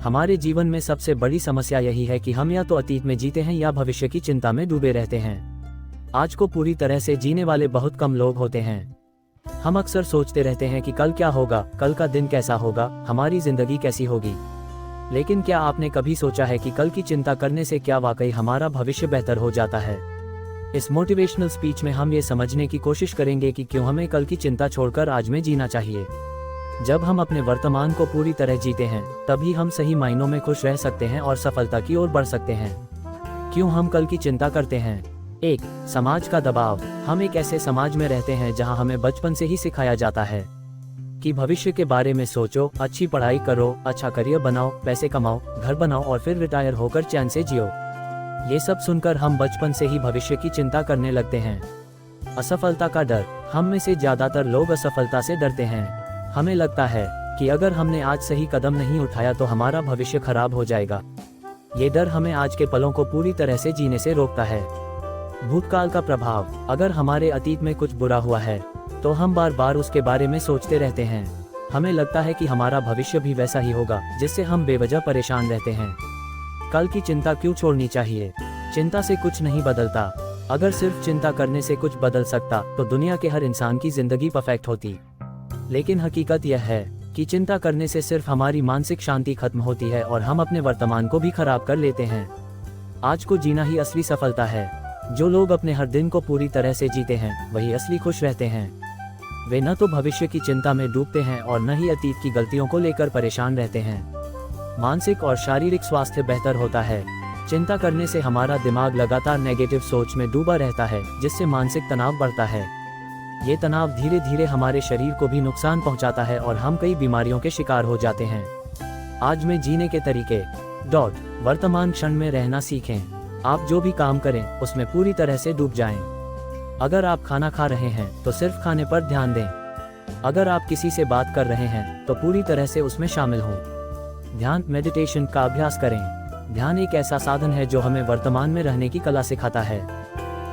हमारे जीवन में सबसे बड़ी समस्या यही है कि हम या तो अतीत में जीते हैं या भविष्य की चिंता में डूबे रहते हैं। आज को पूरी तरह से जीने वाले बहुत कम लोग होते हैं। हम अक्सर सोचते रहते हैं कि कल क्या होगा, कल का दिन कैसा होगा, हमारी जिंदगी कैसी होगी। लेकिन क्या आपने कभी सोचा है कि कल की चिंता करने से क्या वाकई हमारा भविष्य बेहतर हो जाता है? इस मोटिवेशनल स्पीच में हम ये समझने की कोशिश करेंगे कि क्यों हमें कल की चिंता छोड़कर आज में जीना चाहिए। जब हम अपने वर्तमान को पूरी तरह जीते हैं, तभी हम सही मायनों में खुश रह सकते हैं और सफलता की ओर बढ़ सकते हैं। क्यों हम कल की चिंता करते हैं? 1. समाज का दबाव। हम एक ऐसे समाज में रहते हैं जहां हमें बचपन से ही सिखाया जाता है कि भविष्य के बारे में सोचो, अच्छी पढ़ाई करो, अच्छा करियर बनाओ, पैसे कमाओ, घर बनाओ और फिर रिटायर होकर चैन से जियो। ये सब सुनकर हम बचपन से ही भविष्य की चिंता करने लगते हैं। असफलता का डर। हम में से ज्यादातर लोग असफलता से डरते हैं। हमें लगता है कि अगर हमने आज सही कदम नहीं उठाया तो हमारा भविष्य खराब हो जाएगा। ये डर हमें आज के पलों को पूरी तरह से जीने से रोकता है। भूतकाल का प्रभाव। अगर हमारे अतीत में कुछ बुरा हुआ है तो हम बार बार उसके बारे में सोचते रहते हैं। हमें लगता है कि हमारा भविष्य भी वैसा ही होगा, जिससे हम बेवजह परेशान रहते हैं। कल की चिंता क्यों छोड़नी चाहिए? चिंता से कुछ नहीं बदलता। अगर सिर्फ चिंता करने से कुछ बदल सकता तो दुनिया के हर इंसान की जिंदगी परफेक्ट होती। लेकिन हकीकत यह है कि चिंता करने से सिर्फ हमारी मानसिक शांति खत्म होती है और हम अपने वर्तमान को भी खराब कर लेते हैं। आज को जीना ही असली सफलता है। जो लोग अपने हर दिन को पूरी तरह से जीते हैं, वही असली खुश रहते हैं। वे न तो भविष्य की चिंता में डूबते हैं और न ही अतीत की गलतियों को लेकर परेशान रहते हैं। मानसिक और शारीरिक स्वास्थ्य बेहतर होता है। चिंता करने से हमारा दिमाग लगातार नेगेटिव सोच में डूबा रहता है, जिससे मानसिक तनाव बढ़ता है। ये तनाव धीरे धीरे हमारे शरीर को भी नुकसान पहुंचाता है और हम कई बीमारियों के शिकार हो जाते हैं। आज में जीने के तरीके। वर्तमान क्षण में रहना सीखें। आप जो भी काम करें उसमें पूरी तरह से डूब जाएं। अगर आप खाना खा रहे हैं तो सिर्फ खाने पर ध्यान दें। अगर आप किसी से बात कर रहे हैं तो पूरी तरह से उसमें शामिल हों। ध्यान मेडिटेशन का अभ्यास करें। ध्यान एक ऐसा साधन है जो हमें वर्तमान में रहने की कला सिखाता है।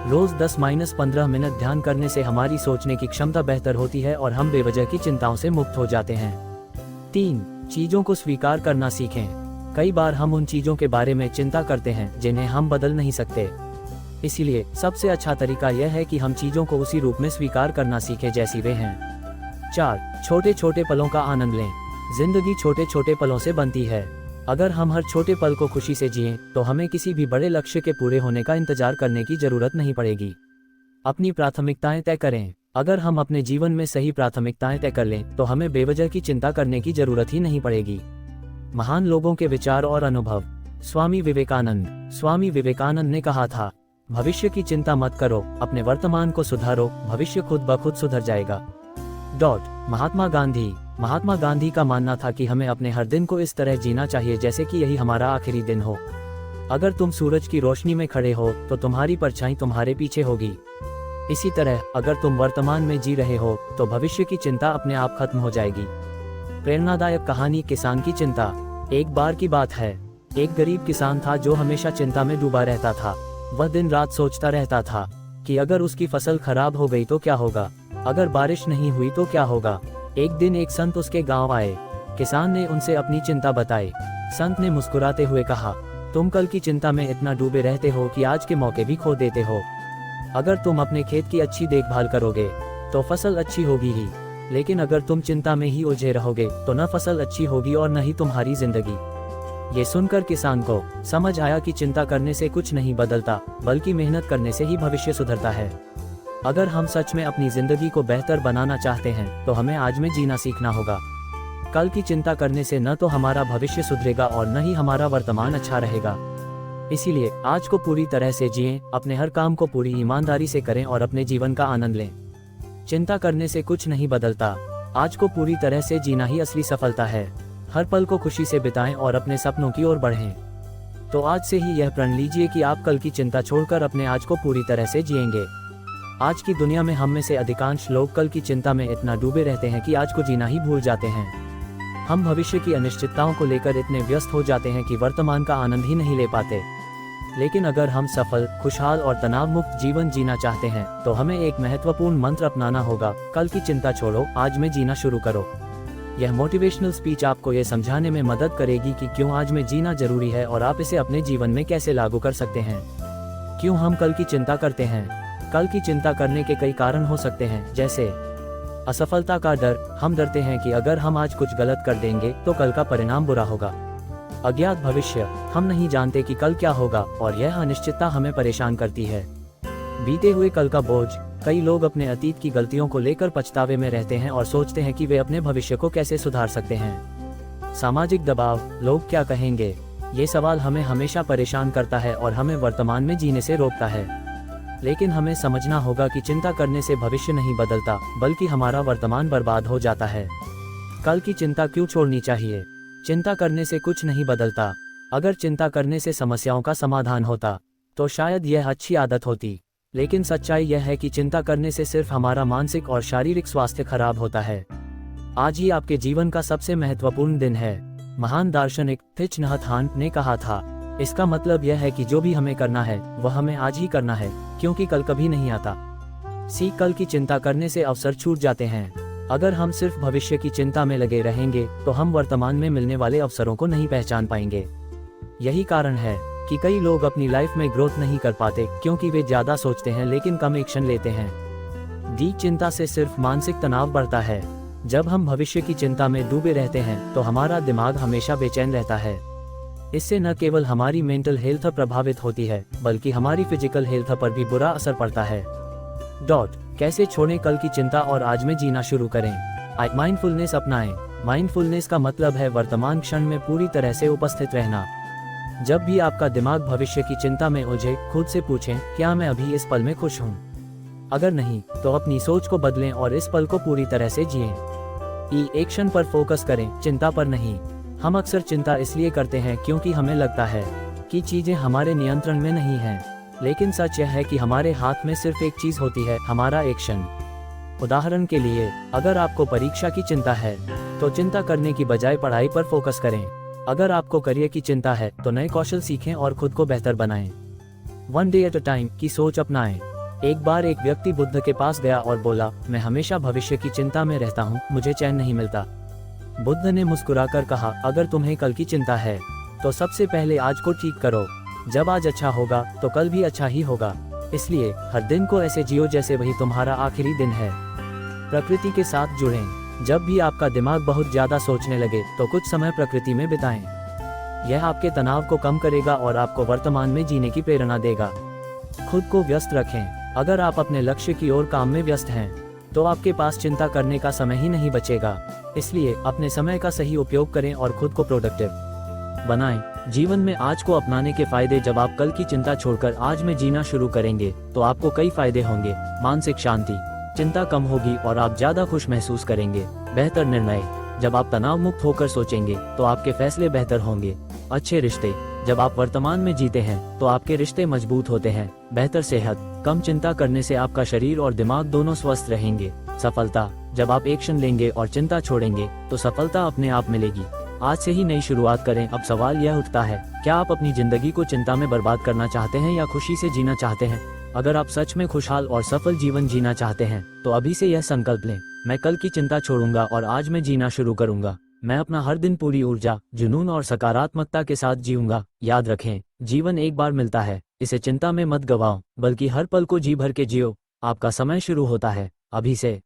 रोज 10-15 मिनट ध्यान करने से हमारी सोचने की क्षमता बेहतर होती है और हम बेवजह की चिंताओं से मुक्त हो जाते हैं। 3. चीजों को स्वीकार करना सीखें। कई बार हम उन चीजों के बारे में चिंता करते हैं जिन्हें हम बदल नहीं सकते। इसलिए सबसे अच्छा तरीका यह है कि हम चीजों को उसी रूप में स्वीकार करना सीखें जैसी वे हैं। 4. छोटे छोटे पलों का आनंद लें। जिंदगी छोटे छोटे पलों से बनती है। अगर हम हर छोटे पल को खुशी से जिएं, तो हमें किसी भी बड़े लक्ष्य के पूरे होने का इंतजार करने की जरूरत नहीं पड़ेगी। अपनी प्राथमिकताएं तय करें। अगर हम अपने जीवन में सही प्राथमिकताएं तय कर लें, तो हमें बेवजह की चिंता करने की जरूरत ही नहीं पड़ेगी। महान लोगों के विचार और अनुभव। स्वामी विवेकानंद ने कहा था, भविष्य की चिंता मत करो, अपने वर्तमान को सुधारो, भविष्य खुद ब खुद सुधर जाएगा। महात्मा गांधी का मानना था कि हमें अपने हर दिन को इस तरह जीना चाहिए जैसे कि यही हमारा आखिरी दिन हो। अगर तुम सूरज की रोशनी में खड़े हो तो तुम्हारी परछाई तुम्हारे पीछे होगी। इसी तरह अगर तुम वर्तमान में जी रहे हो तो भविष्य की चिंता अपने आप खत्म हो जाएगी। प्रेरणादायक कहानी किसान की चिंता। एक बार की बात है, एक गरीब किसान था जो हमेशा चिंता में डूबा रहता था। वह दिन रात सोचता रहता था कि अगर उसकी फसल खराब हो गई तो क्या होगा, अगर बारिश नहीं हुई तो क्या होगा। एक दिन एक संत उसके गांव आए। किसान ने उनसे अपनी चिंता बताई। संत ने मुस्कुराते हुए कहा, तुम कल की चिंता में इतना डूबे रहते हो कि आज के मौके भी खो देते हो। अगर तुम अपने खेत की अच्छी देखभाल करोगे तो फसल अच्छी होगी ही, लेकिन अगर तुम चिंता में ही उलझे रहोगे तो न फसल अच्छी होगी और न ही तुम्हारी जिंदगी। ये सुनकर किसान को समझ आया कि चिंता करने से कुछ नहीं बदलता, बल्कि मेहनत करने से ही भविष्य सुधरता है। अगर हम सच में अपनी जिंदगी को बेहतर बनाना चाहते हैं तो हमें आज में जीना सीखना होगा। कल की चिंता करने से न तो हमारा भविष्य सुधरेगा और न ही हमारा वर्तमान अच्छा रहेगा। इसीलिए आज को पूरी तरह से जिएं, अपने हर काम को पूरी ईमानदारी से करें और अपने जीवन का आनंद लें। चिंता करने से कुछ नहीं बदलता। आज को पूरी तरह से जीना ही असली सफलता है। हर पल को खुशी से बिताएं और अपने सपनों की ओर बढ़ें। तो आज से ही यह प्रण लीजिए कि आप कल की चिंता छोड़कर अपने आज को पूरी तरह से जिएंगे। आज की दुनिया में हम में से अधिकांश लोग कल की चिंता में इतना डूबे रहते हैं कि आज को जीना ही भूल जाते हैं। हम भविष्य की अनिश्चितताओं को लेकर इतने व्यस्त हो जाते हैं कि वर्तमान का आनंद ही नहीं ले पाते। लेकिन अगर हम सफल, खुशहाल और तनाव मुक्त जीवन जीना चाहते हैं तो हमें एक महत्वपूर्ण मंत्र अपनाना होगा। कल की चिंता छोड़ो, आज में जीना शुरू करो। यह मोटिवेशनल स्पीच आपको ये समझाने में मदद करेगी कि क्यों आज में जीना जरूरी है और आप इसे अपने जीवन में कैसे लागू कर सकते हैं। क्यों हम कल की चिंता करते हैं? कल की चिंता करने के कई कारण हो सकते हैं, जैसे असफलता का डर। हम डरते हैं कि अगर हम आज कुछ गलत कर देंगे तो कल का परिणाम बुरा होगा। अज्ञात भविष्य, हम नहीं जानते कि कल क्या होगा और यह अनिश्चितता हमें परेशान करती है। बीते हुए कल का बोझ, कई लोग अपने अतीत की गलतियों को लेकर पछतावे में रहते हैं और सोचते हैं कि वे अपने भविष्य को कैसे सुधार सकते हैं। सामाजिक दबाव, लोग क्या कहेंगे, ये सवाल हमें हमेशा परेशान करता है और हमें वर्तमान में जीने से रोकता है। लेकिन हमें समझना होगा कि चिंता करने से भविष्य नहीं बदलता, बल्कि हमारा वर्तमान बर्बाद हो जाता है। कल की चिंता क्यों छोड़नी चाहिए? चिंता करने से कुछ नहीं बदलता। अगर चिंता करने से समस्याओं का समाधान होता तो शायद यह अच्छी आदत होती, लेकिन सच्चाई यह है कि चिंता करने से सिर्फ हमारा मानसिक और शारीरिक स्वास्थ्य खराब होता है। आज ही आपके जीवन का सबसे महत्वपूर्ण दिन है। महान दार्शनिक थिच नहत हान ने कहा था, इसका मतलब यह है कि जो भी हमें करना है वह हमें आज ही करना है, क्योंकि कल कभी नहीं आता। कल की चिंता करने से अवसर छूट जाते हैं। अगर हम सिर्फ भविष्य की चिंता में लगे रहेंगे तो हम वर्तमान में मिलने वाले अवसरों को नहीं पहचान पाएंगे। यही कारण है कि कई लोग अपनी लाइफ में ग्रोथ नहीं कर पाते, क्योंकि वे ज्यादा सोचते हैं लेकिन कम एक्शन लेते हैं। चिंता से सिर्फ मानसिक तनाव बढ़ता है। जब हम भविष्य की चिंता में डूबे रहते हैं तो हमारा दिमाग हमेशा बेचैन रहता है। इससे न केवल हमारी मेंटल हेल्थ प्रभावित होती है, बल्कि हमारी फिजिकल हेल्थ पर भी बुरा असर पड़ता है। कैसे छोड़ें कल की चिंता और आज में जीना शुरू करें? माइंडफुलनेस अपनाएं। माइंडफुलनेस का मतलब है वर्तमान क्षण में पूरी तरह से उपस्थित रहना। जब भी आपका दिमाग भविष्य की चिंता में उलझे, खुद से पूछें, क्या मैं अभी इस पल में खुश हूँ? अगर नहीं, तो अपनी सोच को बदलें और इस पल को पूरी तरह से जिएं। एक्शन पर फोकस करें, चिंता पर नहीं। हम अक्सर चिंता इसलिए करते हैं क्योंकि हमें लगता है कि चीजें हमारे नियंत्रण में नहीं हैं, लेकिन सच यह है कि हमारे हाथ में सिर्फ एक चीज होती है, हमारा एक्शन। उदाहरण के लिए, अगर आपको परीक्षा की चिंता है तो चिंता करने की बजाय पढ़ाई पर फोकस करें। अगर आपको करियर की चिंता है तो नए कौशल सीखें और खुद को बेहतर बनाएं। One day at a time की सोच अपनाएं। एक बार एक व्यक्ति बुद्ध के पास गया और बोला, मैं हमेशा भविष्य की चिंता में रहता हूँ, मुझे चैन नहीं मिलता। बुद्ध ने मुस्कुराकर कहा, अगर तुम्हें कल की चिंता है तो सबसे पहले आज को ठीक करो। जब आज अच्छा होगा तो कल भी अच्छा ही होगा। इसलिए हर दिन को ऐसे जियो जैसे वही तुम्हारा आखिरी दिन है। प्रकृति के साथ जुड़ें। जब भी आपका दिमाग बहुत ज्यादा सोचने लगे तो कुछ समय प्रकृति में बिताएं। यह आपके तनाव को कम करेगा और आपको वर्तमान में जीने की प्रेरणा देगा। खुद को व्यस्त रखें। अगर आप अपने लक्ष्य की ओर काम में व्यस्त हैं तो आपके पास चिंता करने का समय ही नहीं बचेगा। इसलिए अपने समय का सही उपयोग करें और खुद को प्रोडक्टिव बनाएं। जीवन में आज को अपनाने के फायदे, जब आप कल की चिंता छोड़कर आज में जीना शुरू करेंगे तो आपको कई फायदे होंगे। मानसिक शांति, चिंता कम होगी और आप ज्यादा खुश महसूस करेंगे। बेहतर निर्णय, जब आप तनाव मुक्त होकर सोचेंगे तो आपके फैसले बेहतर होंगे। अच्छे रिश्ते, जब आप वर्तमान में जीते हैं तो आपके रिश्ते मजबूत होते हैं। बेहतर सेहत, कम चिंता करने से आपका शरीर और दिमाग दोनों स्वस्थ रहेंगे। सफलता, जब आप एक्शन लेंगे और चिंता छोड़ेंगे तो सफलता अपने आप मिलेगी। आज से ही नई शुरुआत करें। अब सवाल यह उठता है, क्या आप अपनी जिंदगी को चिंता में बर्बाद करना चाहते हैं या खुशी से जीना चाहते हैं? अगर आप सच में खुशहाल और सफल जीवन जीना चाहते हैं तो अभी से यह संकल्प लें, मैं कल की चिंता छोड़ूंगा और आज में जीना शुरू करूंगा। मैं अपना हर दिन पूरी ऊर्जा, जुनून और सकारात्मकता के साथ जीऊंगा। याद रखें, जीवन एक बार मिलता है, इसे चिंता में मत गवाओ, बल्कि हर पल को जी भर के जियो। आपका समय शुरू होता है अभी से।